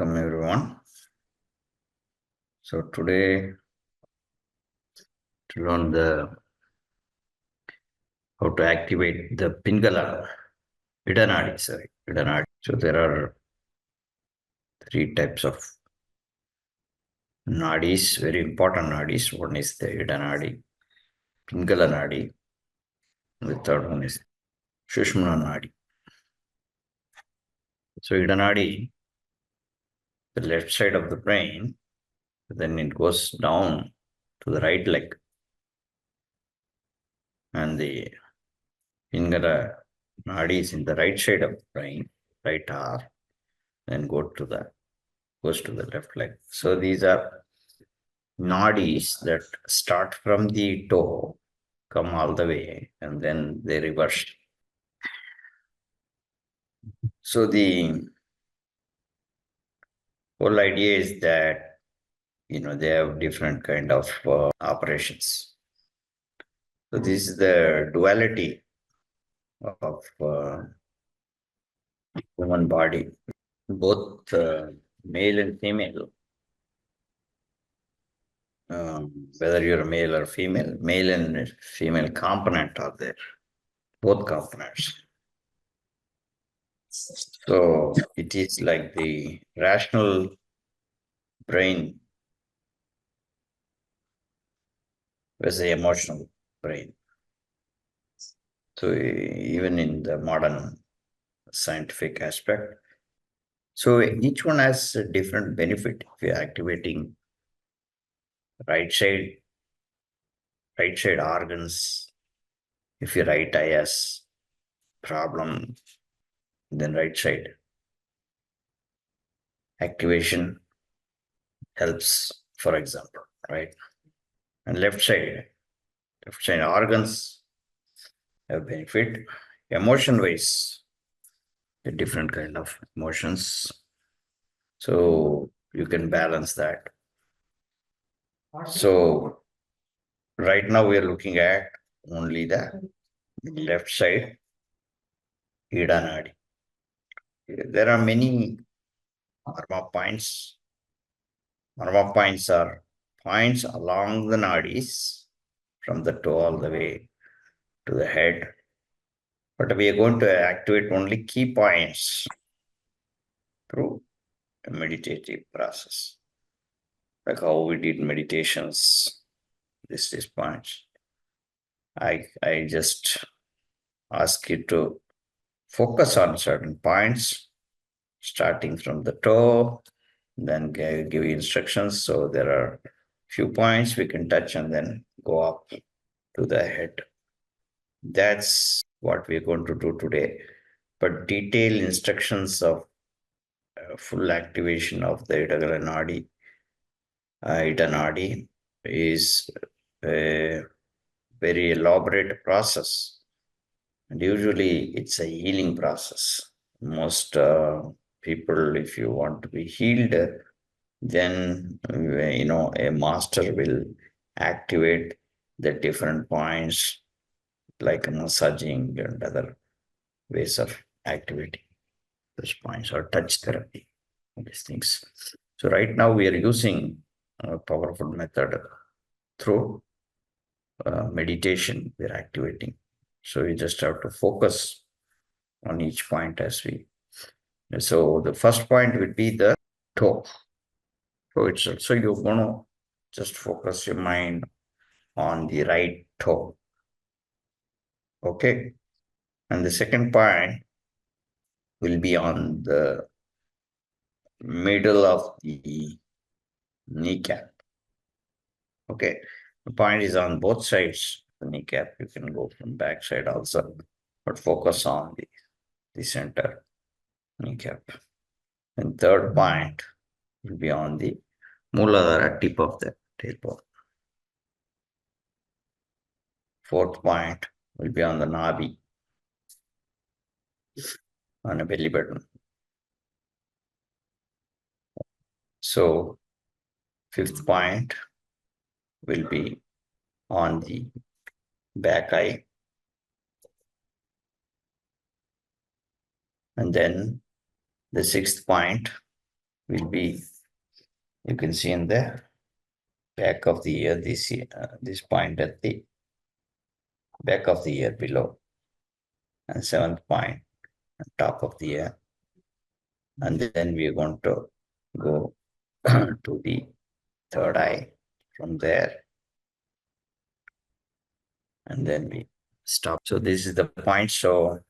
Welcome everyone. So today to learn how to activate the Pingala Idanadi. So there are three types of nadis, very important nadis. One is the Idanadi, Pingala Nadi, and the third one is Shushmana Nadi. So Idanadi, the left side of the brain, then it goes down to the right leg, and the Pingala Nadi is in the right side of the brain, right arm, then goes to the left leg. So these are nadis that start from the toe, come all the way, and then they reverse. So the whole idea is that they have different kind of operations. So this is the duality of human body, both male and female. Whether you're a male or female, male and female component are there, both components. So it is like the rational brain versus the emotional brain. So even in the modern scientific aspect, so each one has a different benefit. If you're activating right side organs, if your right eye has problem, then right side activation helps, for example, right? And left side organs have benefit. Emotion wise, the different kind of emotions. So you can balance that. So right now we are looking at only the left side Ida Nadi. There are many Marma points. Marma points are points along the nadis from the toe all the way to the head. But we are going to activate only key points through a meditative process. Like how we did meditations, these points. I just ask you to focus on certain points, starting from the toe, then give you instructions. So there are few points we can touch and then go up to the head. That's what we're going to do today. But detailed instructions of full activation of the Ida Nadi is a very elaborate process. And usually it's a healing process. Most people, if you want to be healed, then a master will activate the different points like massaging and other ways of activating those points, or touch therapy, these things. So right now we are using a powerful method through meditation. We're activating. So you just have to focus on each point as we. So the first point would be the toe. So itself. So you're going to just focus your mind on the right toe. Okay. And the second point will be on the middle of the kneecap. Okay. The point is on both sides of the kneecap. You can go from back side also, but focus on the center kneecap. And third point will be on the Muladhara, tip of the tailbone. Fourth point will be on the nabi, on a belly button. So fifth point will be on the back eye. And then the sixth point will be, you can see in the back of the ear, this point at the back of the ear below, and seventh point on top of the ear. And then we are going to go to the third eye from there, and then we stop. So this is the point. So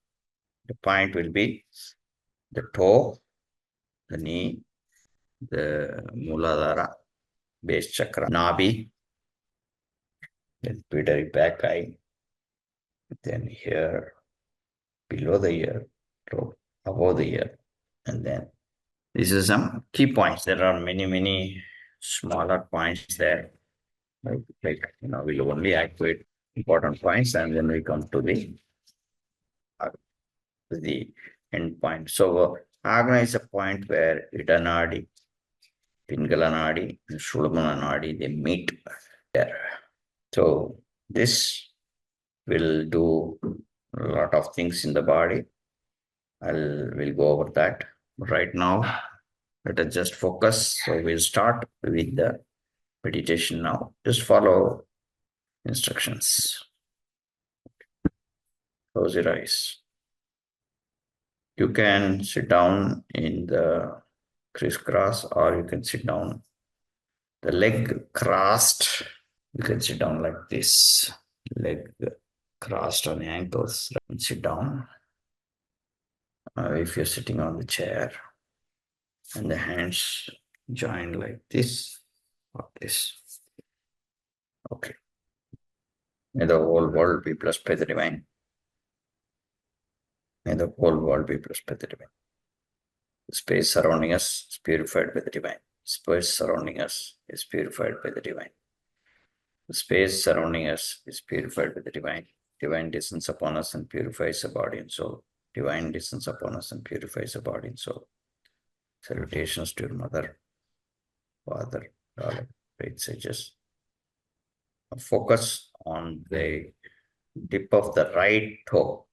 the point will be the toe, the knee, the Muladhara, base chakra, Nabi, then pituitary back eye, then here, below the ear, above the ear, and then these are some key points. There are many, many smaller points there. We'll only activate important points, and then we come to the end point. So Agna is a point where Idanadi, Pingalanadi, and Shulamanadi, they meet there. So this will do a lot of things in the body. We'll go over that right now. Let us just focus. So we'll start with the meditation now. Just follow instructions. Close your eyes. You can sit down in the crisscross, or you can sit down the leg crossed. You can sit down like this, leg crossed on the ankles, and sit down. If you're sitting on the chair, and the hands joined like this or this. Okay. May the whole world be blessed by the divine. May the whole world be blessed by the divine. The space surrounding us is purified by the divine. Space surrounding us is purified by the divine. The space surrounding us is purified by the divine. Divine descends upon us and purifies the body and soul. Divine descends upon us and purifies the body and soul. Salutations to your mother, father, darling, great sages. Focus on the tip of the right toe.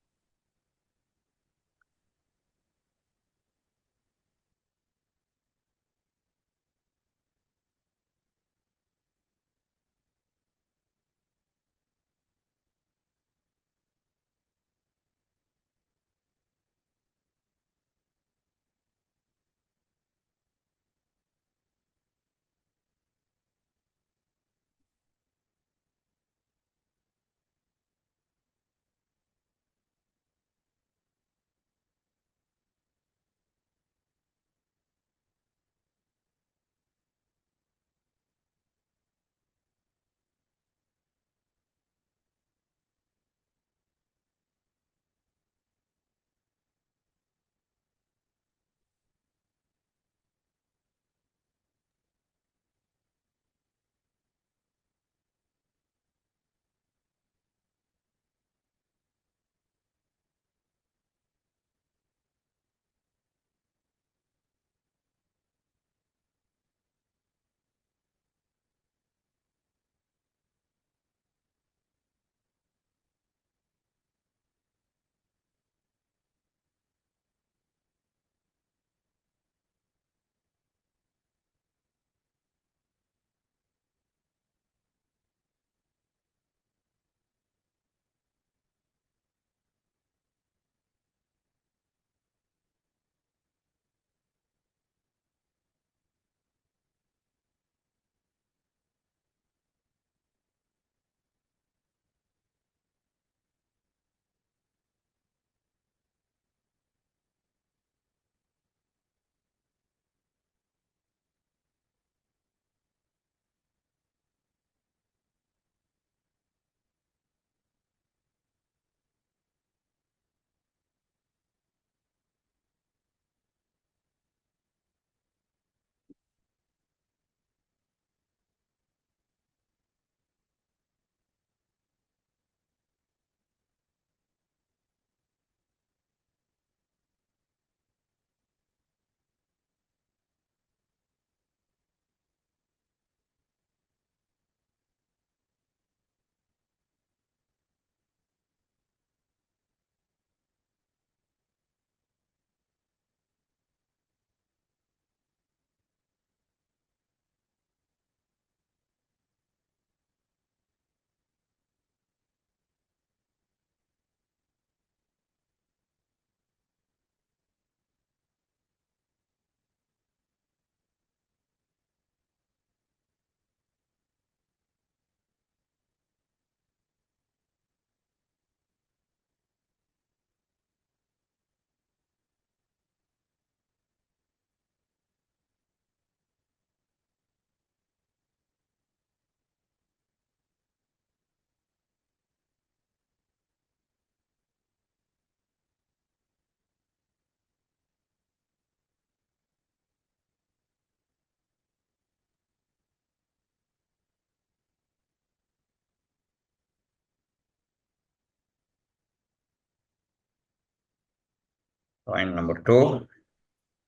Point number two,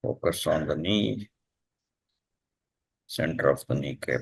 focus on the knee, center of the kneecap.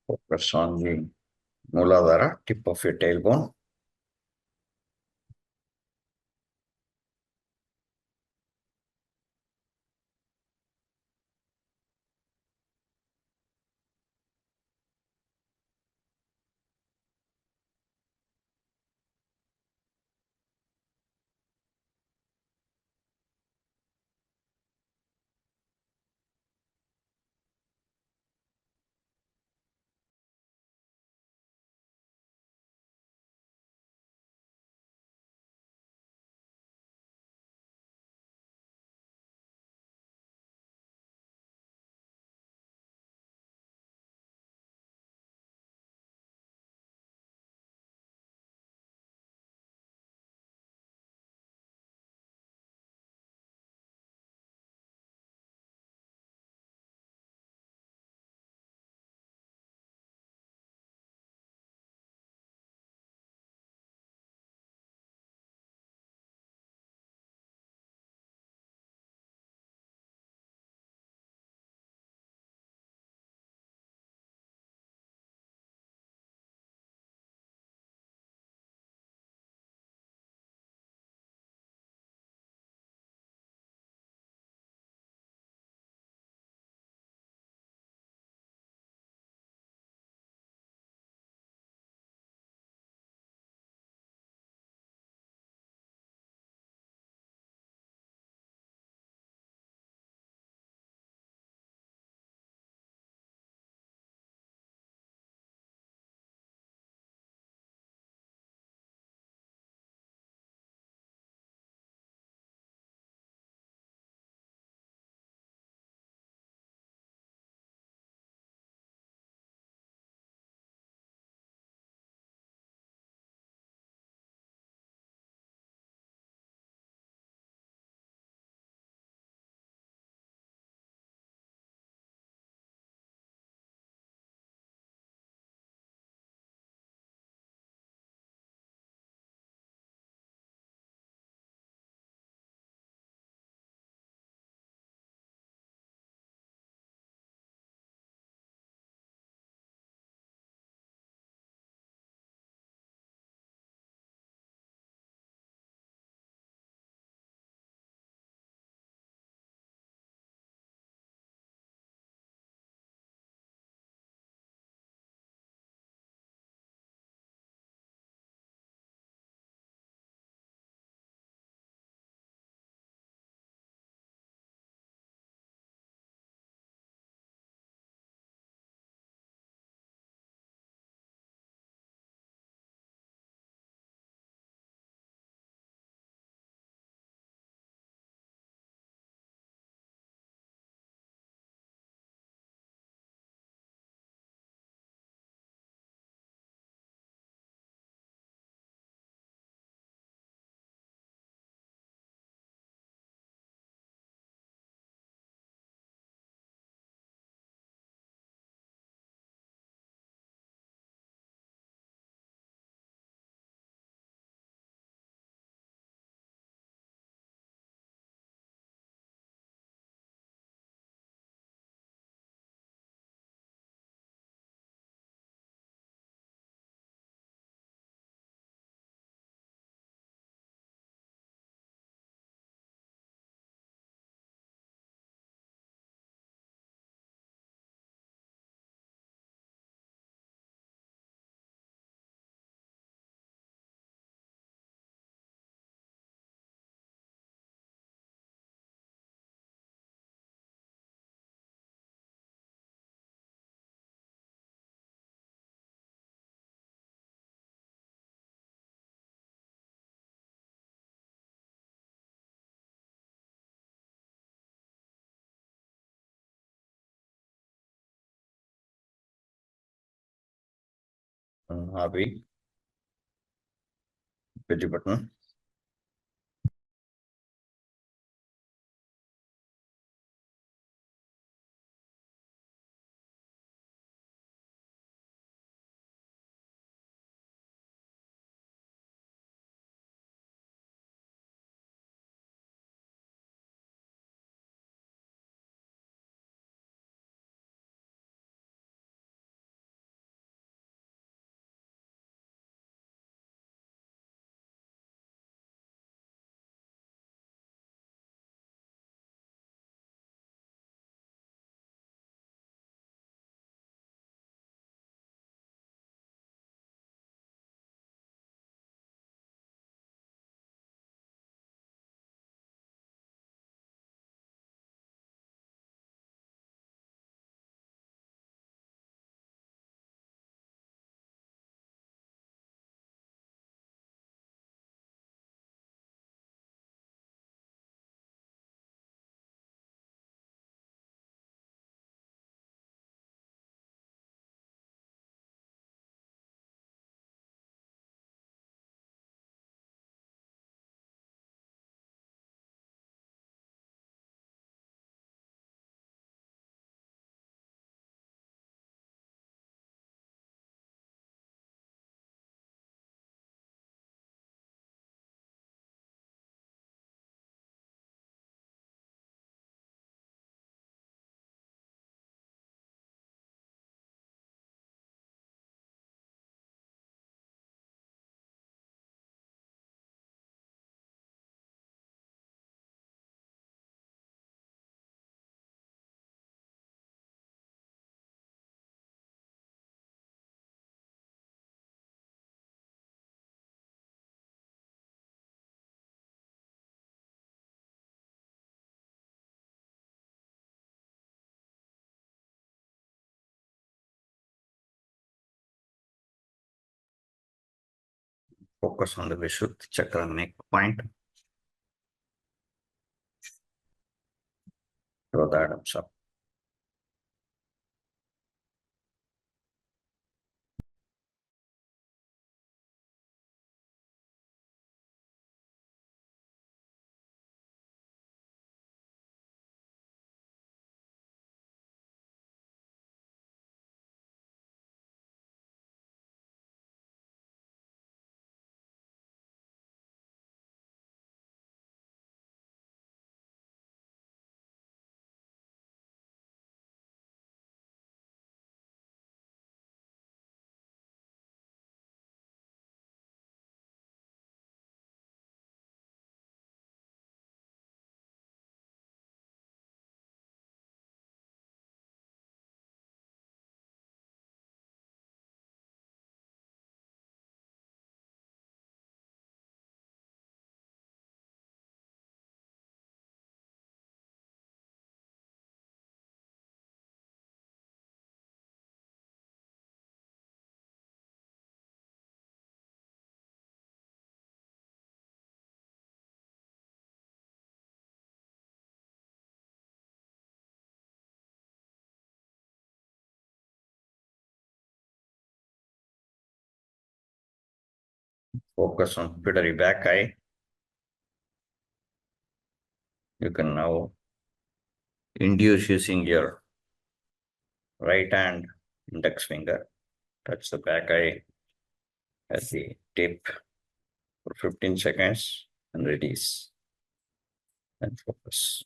Focus on the Muladhara, tip of your tailbone. अभी belly button. Focus on the Vishuddha chakra neck point. Throw the atoms up. Focus on pituitary back eye. You can now induce using your right hand index finger. Touch the back eye at the tip for 15 seconds and release and focus.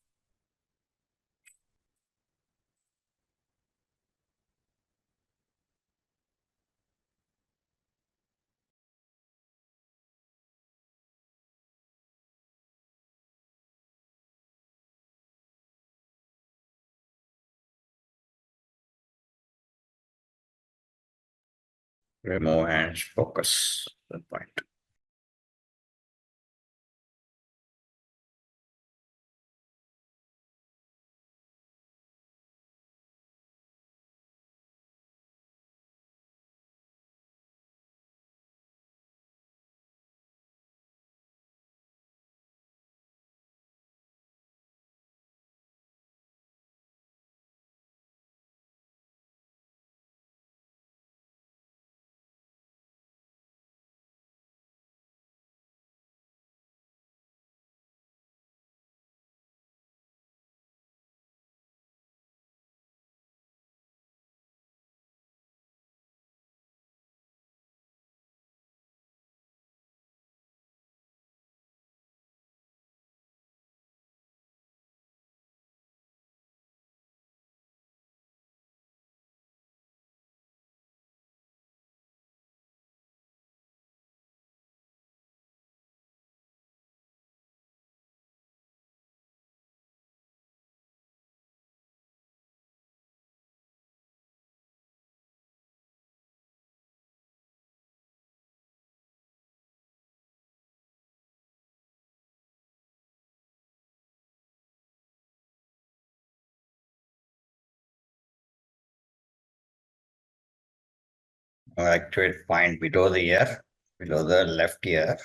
Remove hands, focus the point. Activate point below the ear, below the left ear.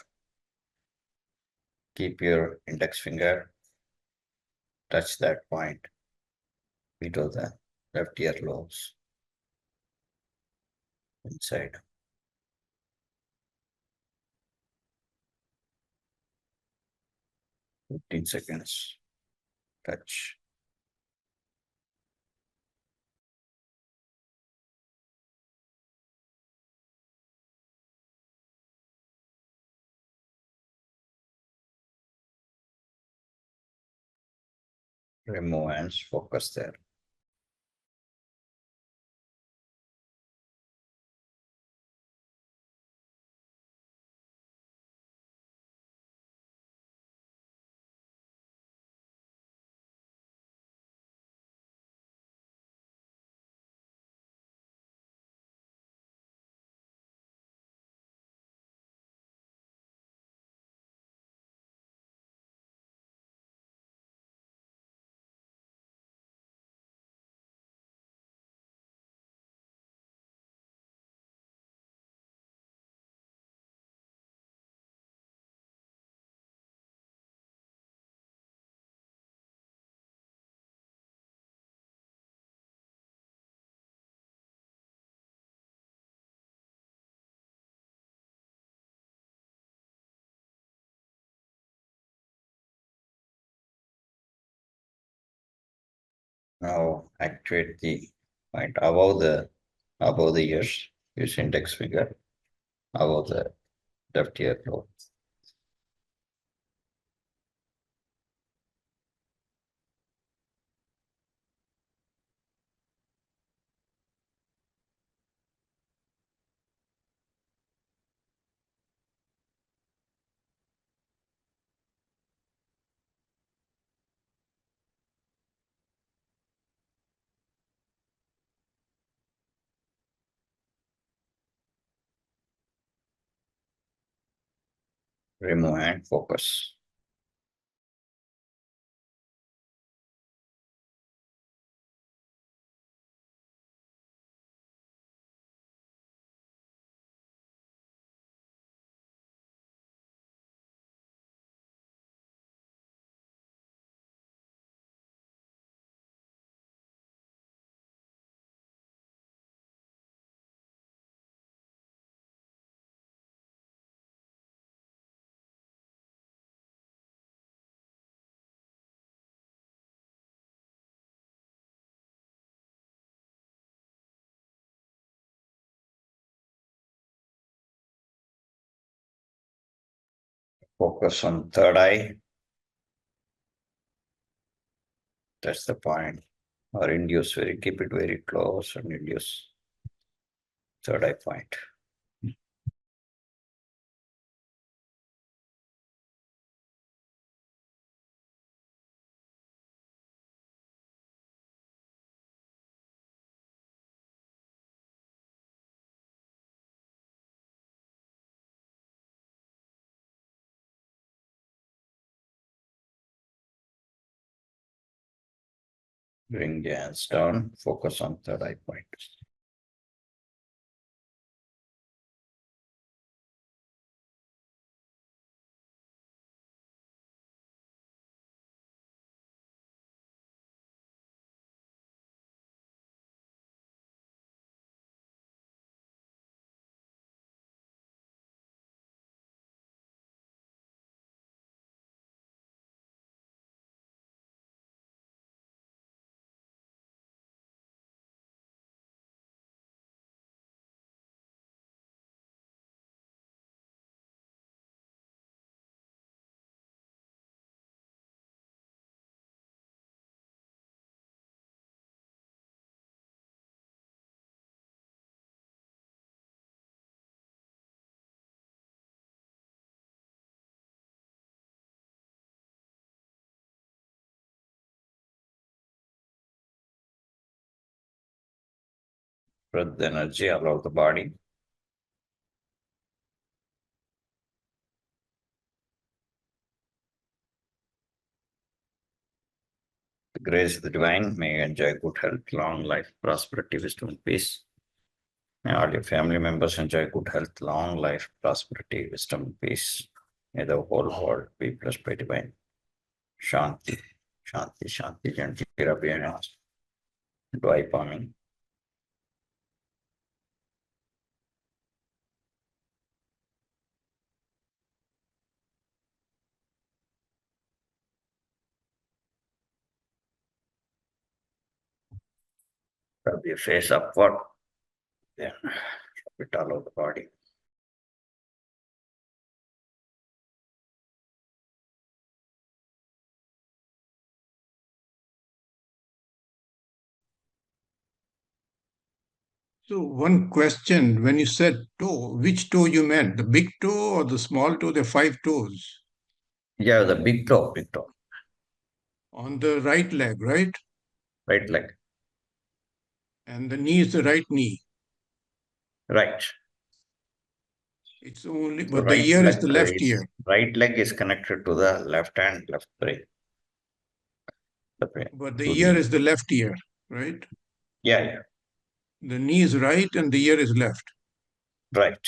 Keep your index finger, touch that point below the left ear lobes, inside. 15 seconds. Touch. Remove hands, focus there. Now activate the point above the ears. Use index finger above the left ear lobe. Remove hand, focus. Focus on third eye. That's the point. Or induce keep it very close and induce third eye point. Bring the hands down, focus on third eye point. Spread the energy all over the body. The grace of the divine may enjoy good health, long life, prosperity, wisdom, and peace. May all your family members enjoy good health, long life, prosperity, wisdom, peace. May the whole world be blessed by divine Shanti. Shanti, Shanti, gently rub your hands. Do eye palming. Rub your face upward. Then rub it all over the body. So one question, when you said toe, which toe you meant? The big toe or the small toe? There are five toes. Yeah, the big toe, big toe. On the right leg, right? Right leg. And the knee is the right knee. Right. It's only, So but the ear is the left ear. right leg is connected to the left hand, left brain. The brain. But the To ear the is the left ear, right? yeah, yeah. The knee is right and the ear is left. Right.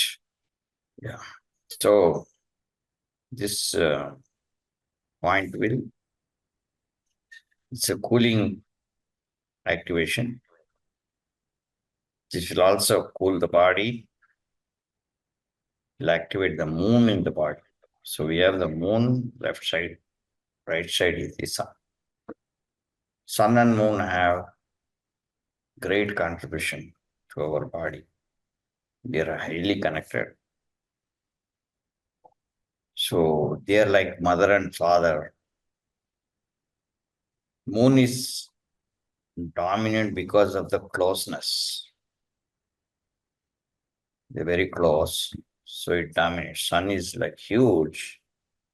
Yeah. So this point will it's a cooling activation. This will also cool the body. Will activate the moon in the body. So we have the moon left side, right side is the sun. Sun and moon have great contribution to our body. They are highly connected. So they are like mother and father. Moon is dominant because of the closeness. They're very close. So it dominates. Sun is like huge,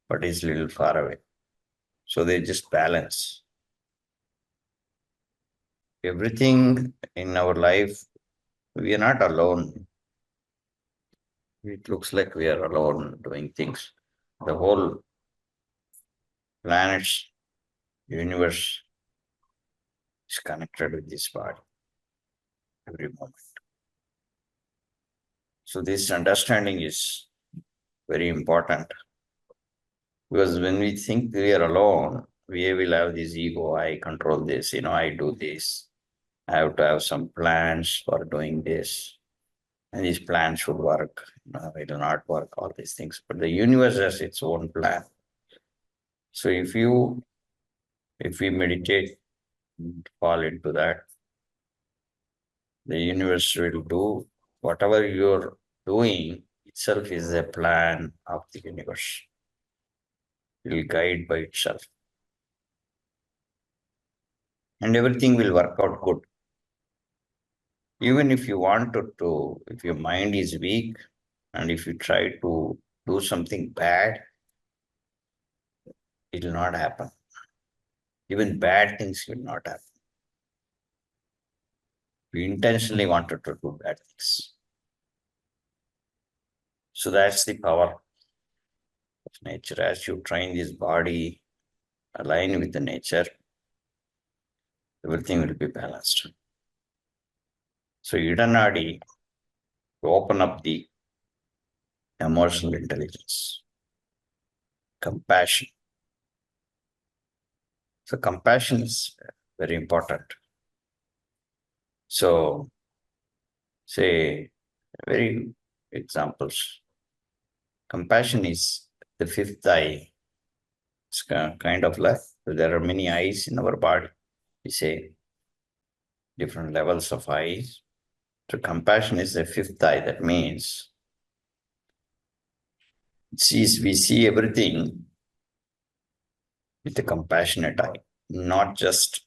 but is little far away. So they just balance. Everything in our life, we are not alone. It looks like we are alone doing things. The whole planet's universe is connected with this body every moment. So this understanding is very important because when we think we are alone, we will have this ego. I control this, I do this. I have to have some plans for doing this. And these plans should work. They do not work, all these things. But the universe has its own plan. So if we meditate, fall into that, the universe will do whatever you're doing itself is a plan of the universe. It will guide by itself. And everything will work out good. Even if you want to, if your mind is weak and if you try to do something bad, it will not happen. Even bad things will not happen. We intentionally wanted to do bad things. So that's the power of nature. As you train this body, align with the nature, everything will be balanced. So Idanadi to open up the emotional intelligence, compassion. So compassion is very important. So say very examples. Compassion is the fifth eye. It's kind of like there are many eyes in our body. We say different levels of eyes. So compassion is the fifth eye. That means we see everything with a compassionate eye, not just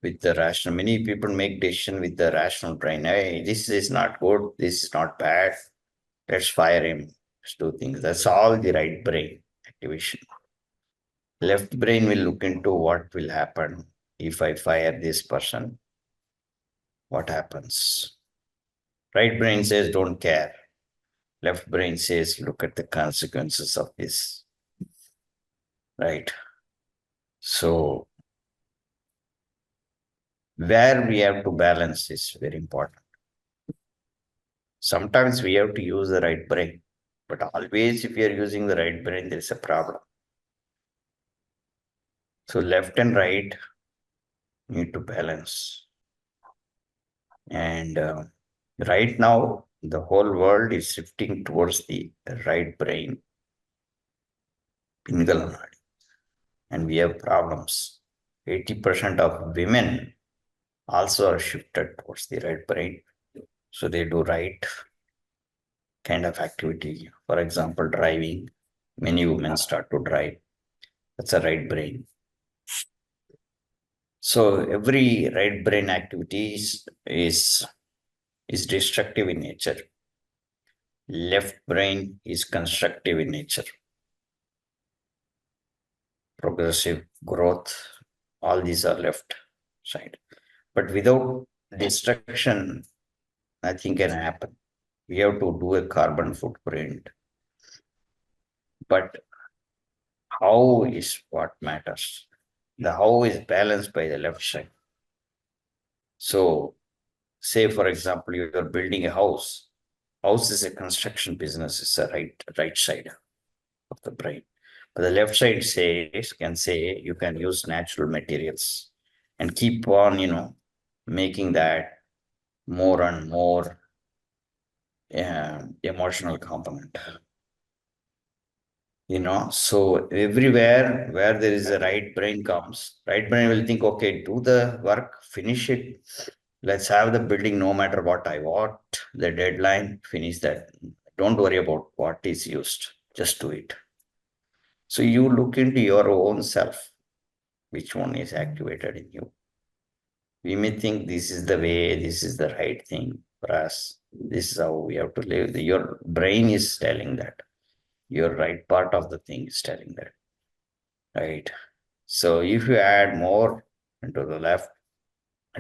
with the rational. Many people make decision with the rational brain. Hey, this is not good. This is not bad. Let's fire him. Let's do things. That's all the right brain activation. Left brain will look into what will happen if I fire this person. What happens? Right brain says don't care. Left brain says look at the consequences of this. Right. So where we have to balance is very important. Sometimes we have to use the right brain, but always if you are using the right brain, there is a problem. So left and right need to balance. And right now, the whole world is shifting towards the right brain, Pingal Nadi, and we have problems. 80% of women also are shifted towards the right brain. So they do right kind of activity. For example, driving. Many women start to drive. That's a right brain. So every right brain activity is destructive in nature. Left brain is constructive in nature. Progressive growth, all these are left side. But without destruction, nothing can happen. We have to do a carbon footprint. But how is what matters. The how is balanced by the left side. So, say for example, you are building a house. House is a construction business, it's a right side of the brain. But the left side can say you can use natural materials and keep on, making that more and more emotional component. So everywhere where there is a right brain comes, right brain will think, okay, do the work, finish it. Let's have the building no matter what I want, the deadline, finish that. Don't worry about what is used, just do it. So you look into your own self, which one is activated in you. We may think this is the way, this is the right thing for us. This is how we have to live. Your brain is telling that. Your right part of the thing is telling that. Right. So if you add more into the left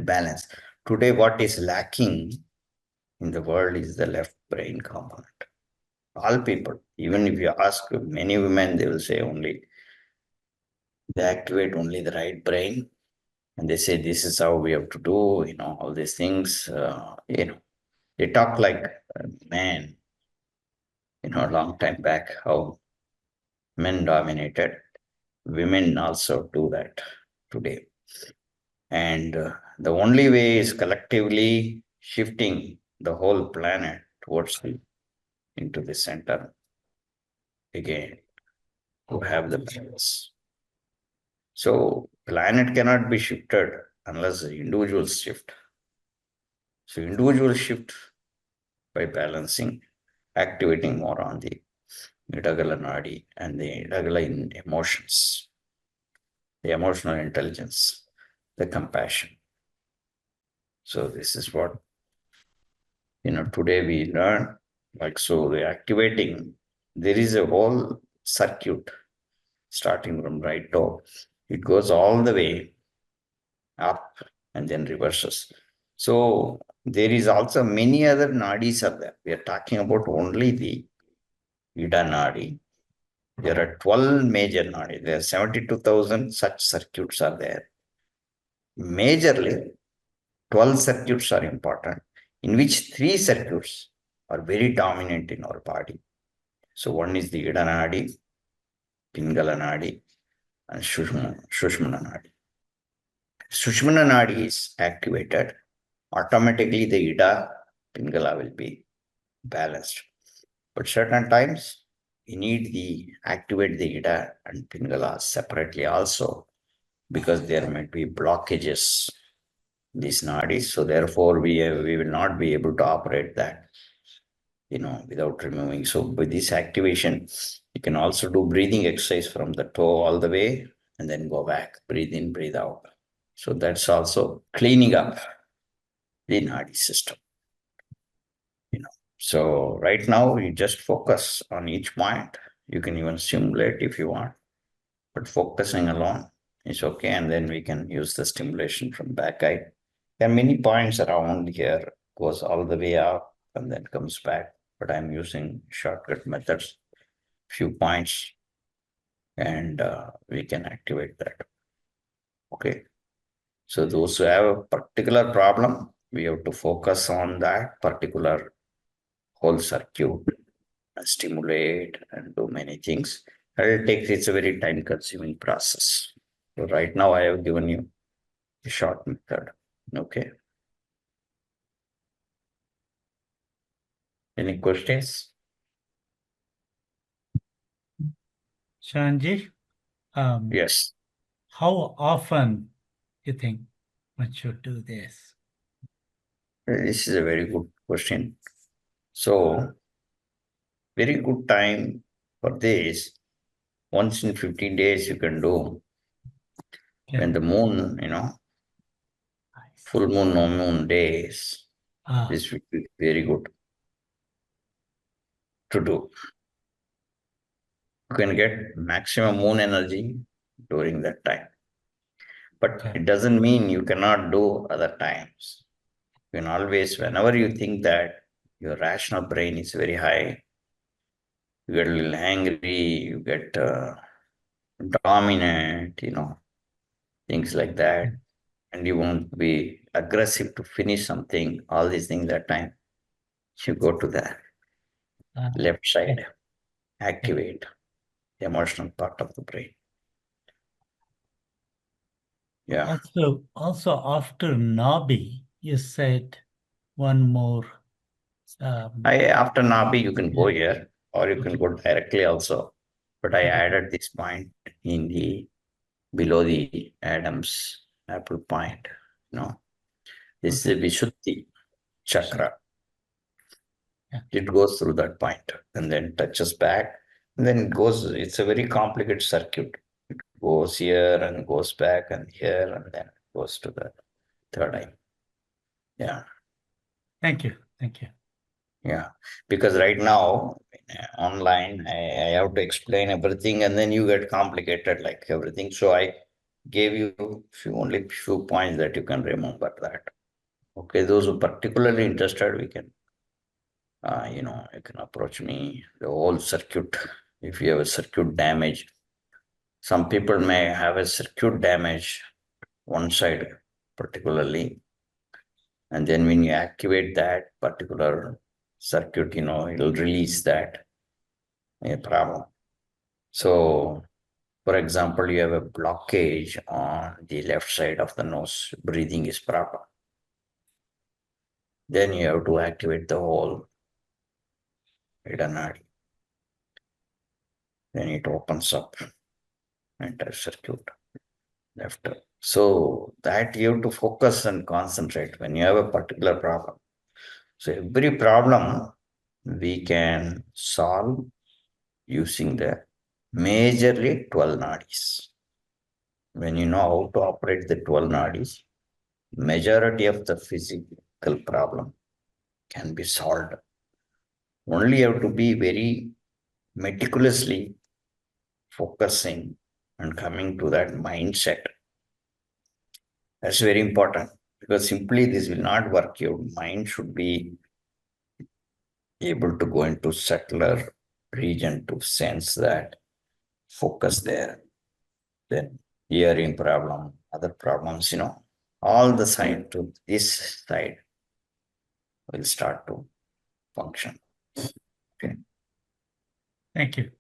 balance, today what is lacking in the world is the left brain component. All people, even if you ask many women, they will say only they activate only the right brain, and they say this is how we have to do, all these things. They talk like men, a long time back, how men dominated. Women also do that today. And the only way is collectively shifting the whole planet into the center again to have the balance. So planet cannot be shifted unless the individuals shift. So individuals shift by balancing, activating more on the Idagala Nadi and the Idagala in emotions, the emotional intelligence, the compassion. So this is what today we learn. So the activating, there is a whole circuit starting from right toe. It goes all the way up and then reverses. So there is also many other nadis are there. We are talking about only the Ida nadi. There are 12 major nadi. There are 72,000 such circuits are there. Majorly, 12 circuits are important, in which 3 circuits are very dominant in our body. So one is the Ida nadi, Pingala nadi, and Shushmana nadi. Shushmana nadi is activated. Automatically the Ida, Pingala will be balanced. But certain times we need the activate the Ida and Pingala separately also, because there might be blockages these nadis. So therefore we will not be able to operate that, without removing. So with this activation, you can also do breathing exercise from the toe all the way and then go back, breathe in, breathe out. So that's also cleaning up the nadi system. So right now you just focus on each point. You can even simulate if you want, but focusing alone is okay. And then we can use the stimulation from back eye. There are many points around here, goes all the way up and then comes back. But I'm using shortcut methods, few points, and we can activate that. Okay. So those who have a particular problem, we have to focus on that particular whole circuit and stimulate and do many things. It's a very time consuming process. So right now I have given you a short method. Okay. Any questions? Shanji, Yes. how often you think one should do this? This is a very good question. So, very good time for this. Once in 15 days, you can do. When the moon, full moon, no moon days, this will be very good to do. You can get maximum moon energy during that time. But it doesn't mean you cannot do other times. You can always, whenever you think that your rational brain is very high, you get a little angry, you get dominant, things like that, and you won't be aggressive to finish something, all these things that time, you go to the left side, activate the emotional part of the brain. Yeah. Also after Nabi, you said one more. After Nabi, you can go here, or you can go directly also. But I added this point in the below the Adam's apple point. This is a Vishuddhi chakra. It goes through that point and then touches back. And then it goes, it's a very complicated circuit. It goes here and goes back and here and then it goes to the third eye. Yeah. Thank you. Yeah. Because right now, online, I have to explain everything and then you get complicated like everything. So I gave you only few points that you can remember that. Okay, those who particularly interested, we can you can approach me, the whole circuit. If you have a circuit damage, some people may have a circuit damage, one side particularly. And then when you activate that particular circuit, it'll release that problem. So, for example, you have a blockage on the left side of the nose, breathing is problem. Then you have to activate the whole Idanadi. Then it opens up entire circuit left. So that you have to focus and concentrate when you have a particular problem. So every problem we can solve using the majorly 12 nadis. When you know how to operate the 12 nadis, majority of the physical problem can be solved. Only you have to be very meticulously focusing and coming to that mindset. That's very important because simply this will not work. Your mind should be able to go into subtler region to sense that, focus there. Then hearing problem, other problems, all the side to this side will start to function. Okay. Thank you.